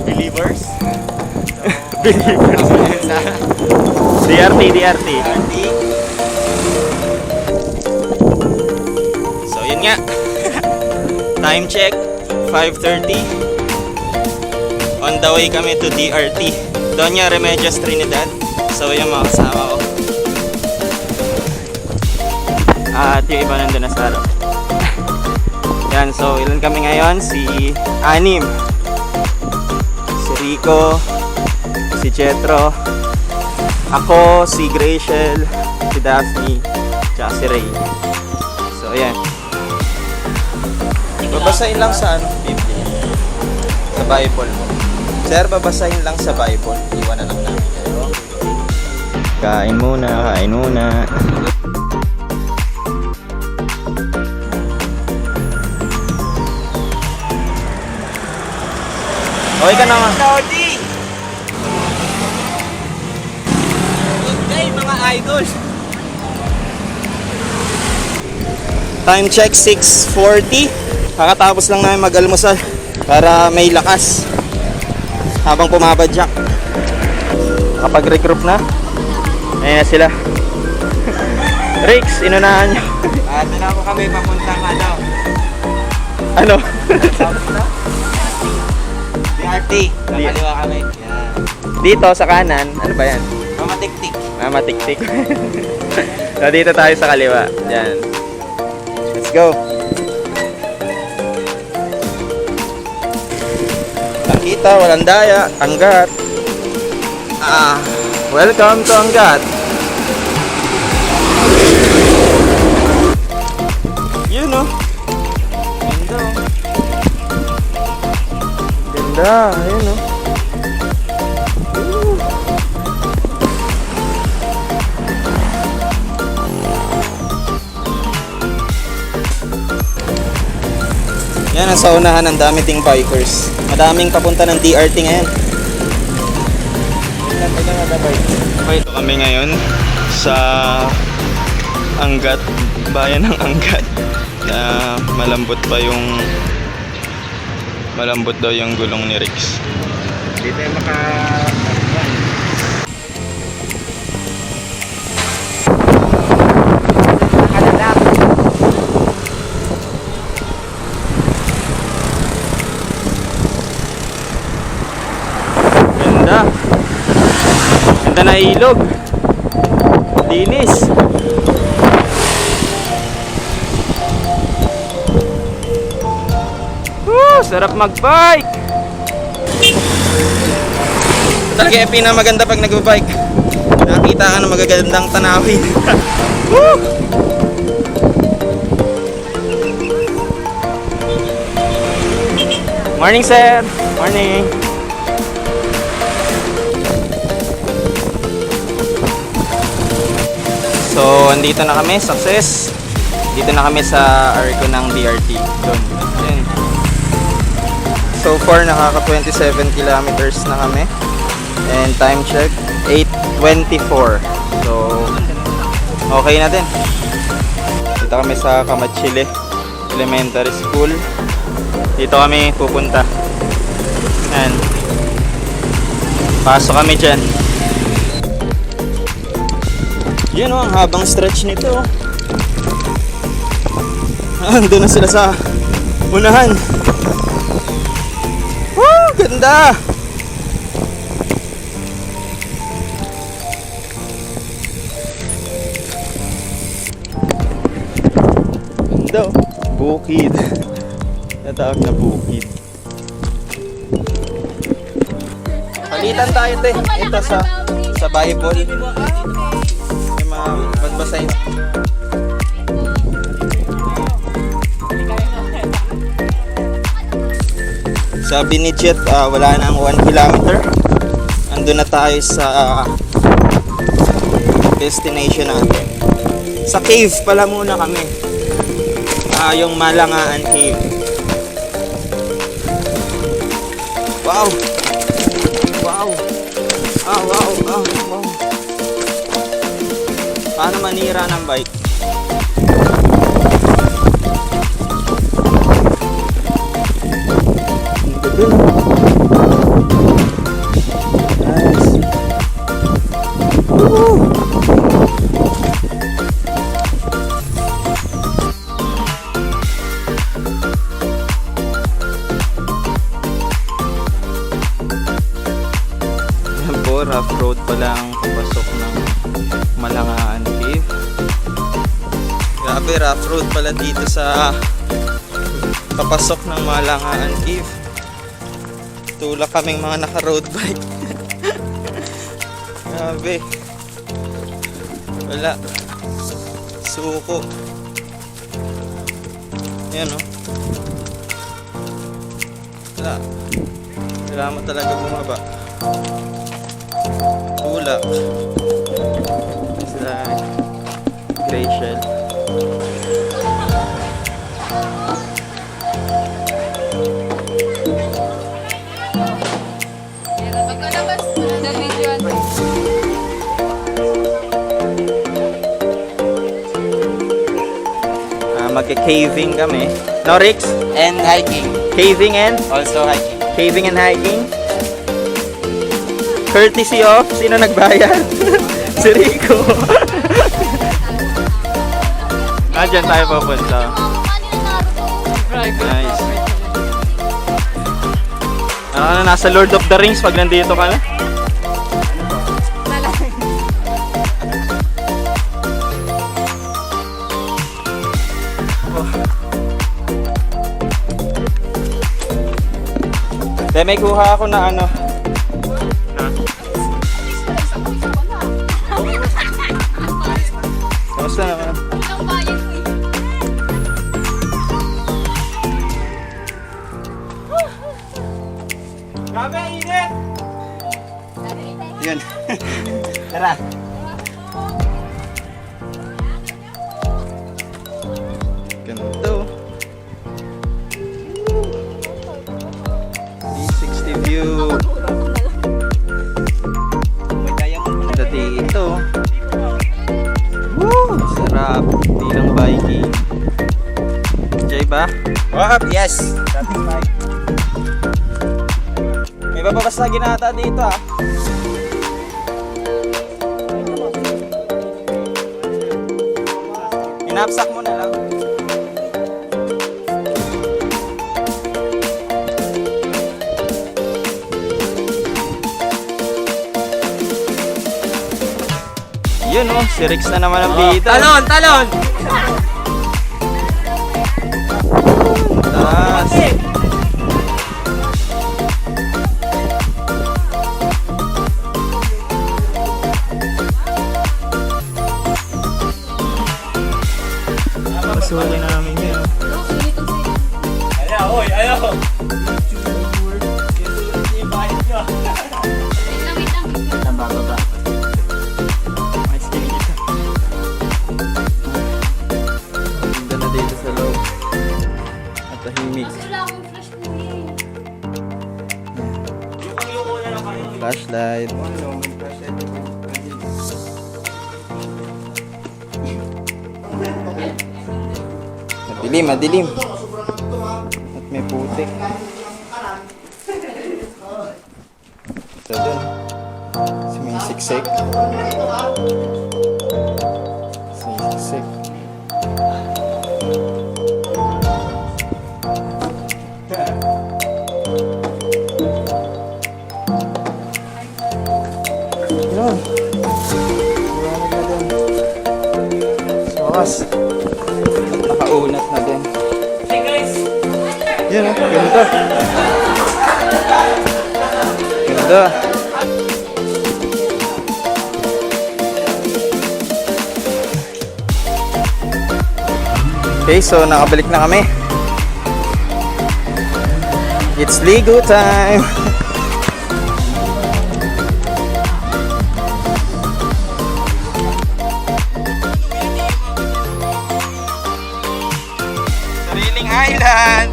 Believers. Believers. DRT. So yun nga. Time check 5:30. On the way kami to DRT, Doña Remedios Trinidad. So yung mga kasama ko. At yung iba nandun na sa harap. Yan, so ilan kami ngayon? Si Anim, si Rico, si Jetro, ako, si Graciel, si Daphne, tsaka si Ray. So ayan. Babasahin lang sa Biblia, sa Bible mo. Sir, babasahin lang sa Bible. Iwan na lang namin kayo. Kain muna. Okay ka naman. Saudi! Good day mga idol! Time check 6:40. Kakatapos lang namin mag-almusal para may lakas habang pumabadyak. Kapag-regroup na, ayun na sila. Rix, inunahan nyo. Doon ako kami papuntang Ano? DRT. Kakaliwa kami. Yan. Dito sa kanan, ano ba yan? Mamatik-tik. Matiktik. So dito tayo sa kaliwa. Yan. Let's go. Nakita, walang daya. Angat. Welcome to Angat. Yun oh. Ganda. Ayun oh. Yan ang sa unahan, ang dami ting bikers. Madaming papunta ng DRT ngayon. Ito kami ngayon sa Angat, bayan ng Angat. Malambot daw yung gulong ni Rix. Dito yung Ganda na ilog. Linis. Sarap mag-bike. Talaga yung pinamaganda pag nag-bike. Nakita ka ng magagandang tanawin. Morning, sir. Morning. So, andito na kami, success. Dito na kami sa Arco ng DRT. Doon. Ayan. So far, nakaka 27 kilometers na kami. And time check, 8:24. So, okay na din. Dito kami sa Kamachile Elementary School. Dito kami pupunta. Ayan. Pasok kami dyan. Yun oh, ang habang stretch nito. Andun na sila sa unahan. Woo! Ganda! Ganda oh. Bukid. Natawag na bukid. Palitan tayo te. Ito sa Bible. Magbasahin. Sabi ni Jet, wala na ang 1 kilometer. Andun na tayo sa destination natin. Sa cave pala muna kami. Yung Malangaan Cave. Wow! Wow! Wow! Paano manira ng bike? road pa lang papasok ng Malangaan Cave. Grabe, rough road pala dito sa papasok ng Malangaan Cave. Tulak kaming mga naka-road bike. Grabe. Wala. Suko. Yan o. Wala. Kailangan mo talaga bumaba. Tulak. Sa gray shell. Pagkalabas na video Magka-caving kami. No, Rix? And hiking. Caving and? Also hiking. Caving and hiking? Courtesy of? Sino nagbayad? Si Rico. Dyan tayo papunta. Nice. Nasa Lord of the Rings pag nandito ka na? De, may kuha ako na ano. Kamusta naman? Grabe, init! Yun. Tara. Ganito. 360 view. May kaya mo muna. Ganda dito. Woo! Sarap. Tilang biking. Enjoy ba? What? Yes. Satisfied. May bababasagin na ata dito ah. Pinapsak mo na lang. Yun oh, si Rex na naman ang bida. Talon! Talon! Taas. Pasuli namin yun. Ayaw! Oy! Ayaw! Nabababa. Nice game dito. Ganda na dito sa loob. At tahimik. Flashlight. Madilim, madilim. At may putik. Ito dun. Sumisiksik. Sumisiksik. Yun. Maraming na din. Sa wakas. Nakaunat na din. Hey guys! Yan ah, ganda. Ganda. Okay, so nakabalik na kami. It's Ligo time! Sariling island!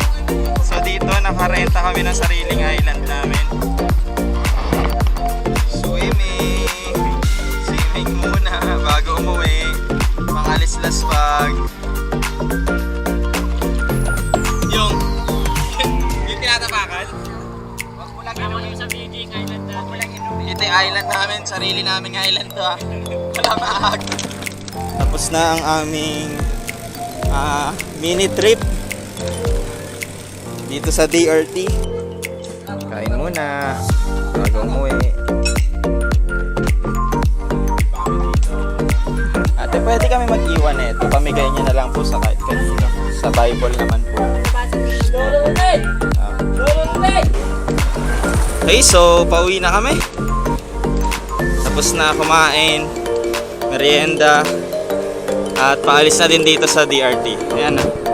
So dito nakarenta kami ng sariling island namin. Swimming muna bago umuwi. Pangalislas-pag. Yung tinatapakan? Huwag mo lang inumin. Ito yung island namin, sarili naming island to ah. Wala maag. Tapos na ang aming mini trip dito sa DRT. Kain muna bago umuwi. pwede kami mag-iwan nito. Pamigay niya na lang po sa kahit kanino. Sa Bible naman po. Okay, so pauwi na kami. Tapos na kumain, merienda, at paalis na din dito sa DRT. Ayan na.